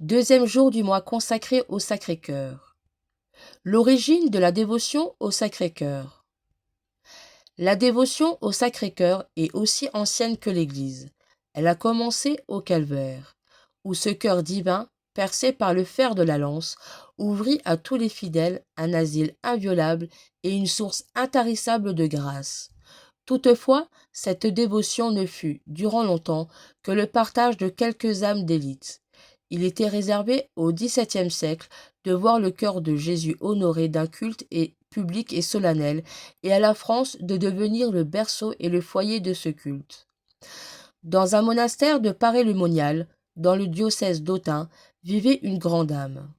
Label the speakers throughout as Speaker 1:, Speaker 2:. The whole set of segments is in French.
Speaker 1: Deuxième jour du mois consacré au Sacré-Cœur. L'origine de la dévotion au Sacré-Cœur. La dévotion au Sacré-Cœur est aussi ancienne que l'Église. Elle a commencé au Calvaire, où ce cœur divin, percé par le fer de la lance, ouvrit à tous les fidèles un asile inviolable et une source intarissable de grâce. Toutefois, cette dévotion ne fut, durant longtemps, que le partage de quelques âmes d'élite. Il était réservé au XVIIe siècle de voir le cœur de Jésus honoré d'un culte public et solennel, et à la France de devenir le berceau et le foyer de ce culte. Dans un monastère de Paray-le-Monial, dans le diocèse d'Autun, vivait une grande âme.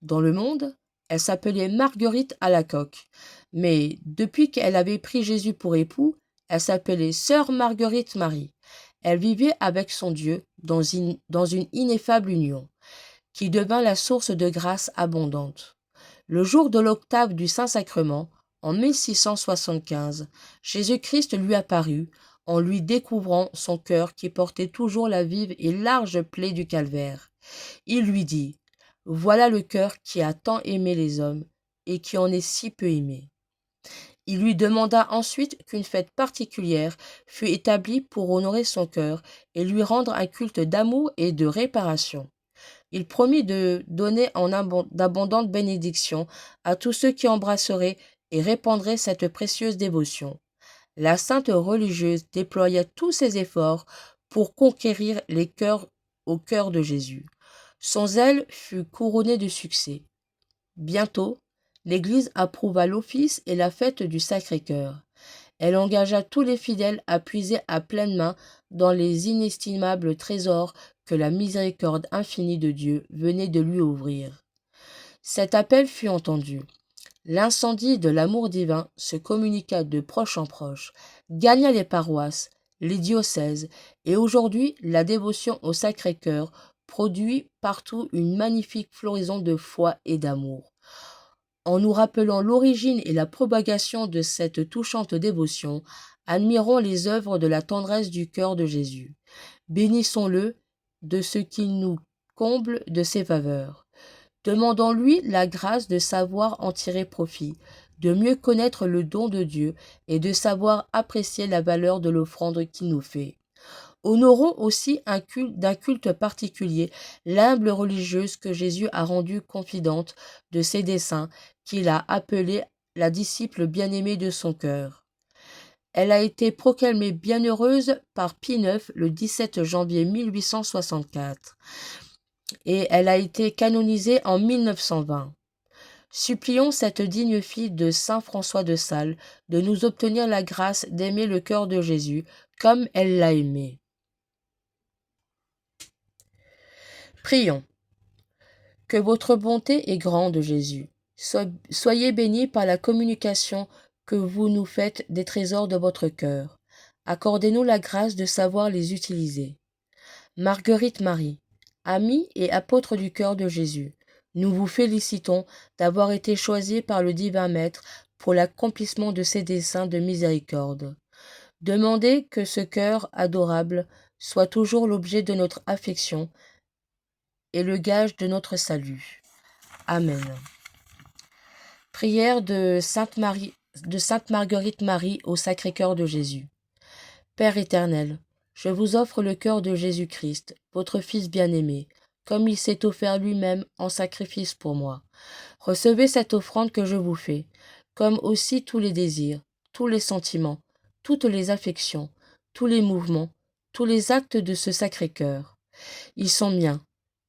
Speaker 1: Dans le monde, elle s'appelait Marguerite Alacoque, mais depuis qu'elle avait pris Jésus pour époux, elle s'appelait Sœur Marguerite Marie. Elle vivait avec son Dieu dans une ineffable union, qui devint la source de grâce abondante. Le jour de l'octave du Saint-Sacrement, en 1675, Jésus-Christ lui apparut, en lui découvrant son cœur qui portait toujours la vive et large plaie du calvaire. Il lui dit : « Voilà le cœur qui a tant aimé les hommes et qui en est si peu aimé. » Il lui demanda ensuite qu'une fête particulière fût établie pour honorer son cœur et lui rendre un culte d'amour et de réparation. Il promit de donner d'abondantes bénédictions à tous ceux qui embrasseraient et répandraient cette précieuse dévotion. La sainte religieuse déploya tous ses efforts pour conquérir les cœurs au cœur de Jésus. Son zèle fut couronné de succès. Bientôt, l'Église approuva l'office et la fête du Sacré-Cœur. Elle engagea tous les fidèles à puiser à pleine main dans les inestimables trésors que la miséricorde infinie de Dieu venait de lui ouvrir. Cet appel fut entendu. L'incendie de l'amour divin se communiqua de proche en proche, gagna les paroisses, les diocèses, et aujourd'hui la dévotion au Sacré-Cœur produit partout une magnifique floraison de foi et d'amour. En nous rappelant l'origine et la propagation de cette touchante dévotion, admirons les œuvres de la tendresse du cœur de Jésus. Bénissons-le de ce qu'il nous comble de ses faveurs. Demandons-lui la grâce de savoir en tirer profit, de mieux connaître le don de Dieu et de savoir apprécier la valeur de l'offrande qu'il nous fait. Honorons aussi d'un culte particulier l'humble religieuse que Jésus a rendue confidente de ses desseins, qu'il a appelée la disciple bien-aimée de son cœur. Elle a été proclamée bienheureuse par Pie IX le 17 janvier 1864 et elle a été canonisée en 1920. Supplions cette digne fille de saint François de Sales de nous obtenir la grâce d'aimer le cœur de Jésus comme elle l'a aimé. Prions. Que votre bonté est grande, Jésus. Soyez bénis par la communication que vous nous faites des trésors de votre cœur. Accordez-nous la grâce de savoir les utiliser. Marguerite Marie, amie et apôtre du cœur de Jésus, nous vous félicitons d'avoir été choisie par le divin Maître pour l'accomplissement de ses desseins de miséricorde. Demandez que ce cœur adorable soit toujours l'objet de notre affection et le gage de notre salut. Amen. Prière de Sainte Marguerite Marie au Sacré-Cœur de Jésus. Père éternel, je vous offre le cœur de Jésus-Christ, votre Fils bien-aimé, comme il s'est offert lui-même en sacrifice pour moi. Recevez cette offrande que je vous fais, comme aussi tous les désirs, tous les sentiments, toutes les affections, tous les mouvements, tous les actes de ce Sacré-Cœur. Ils sont miens.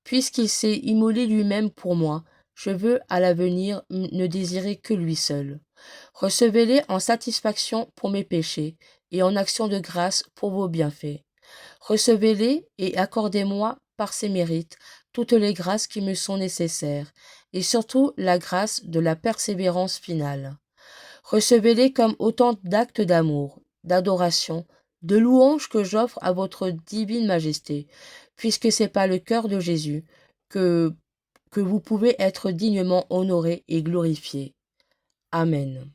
Speaker 1: Puisqu'il s'est immolé lui-même pour moi, je veux à l'avenir ne désirer que lui seul. Recevez-les en satisfaction pour mes péchés et en action de grâce pour vos bienfaits. Recevez-les et accordez-moi, par ses mérites, toutes les grâces qui me sont nécessaires, et surtout la grâce de la persévérance finale. Recevez-les comme autant d'actes d'amour, d'adoration, de louanges que j'offre à votre divine majesté, puisque c'est par le cœur de Jésus que vous pouvez être dignement honoré et glorifié. Amen.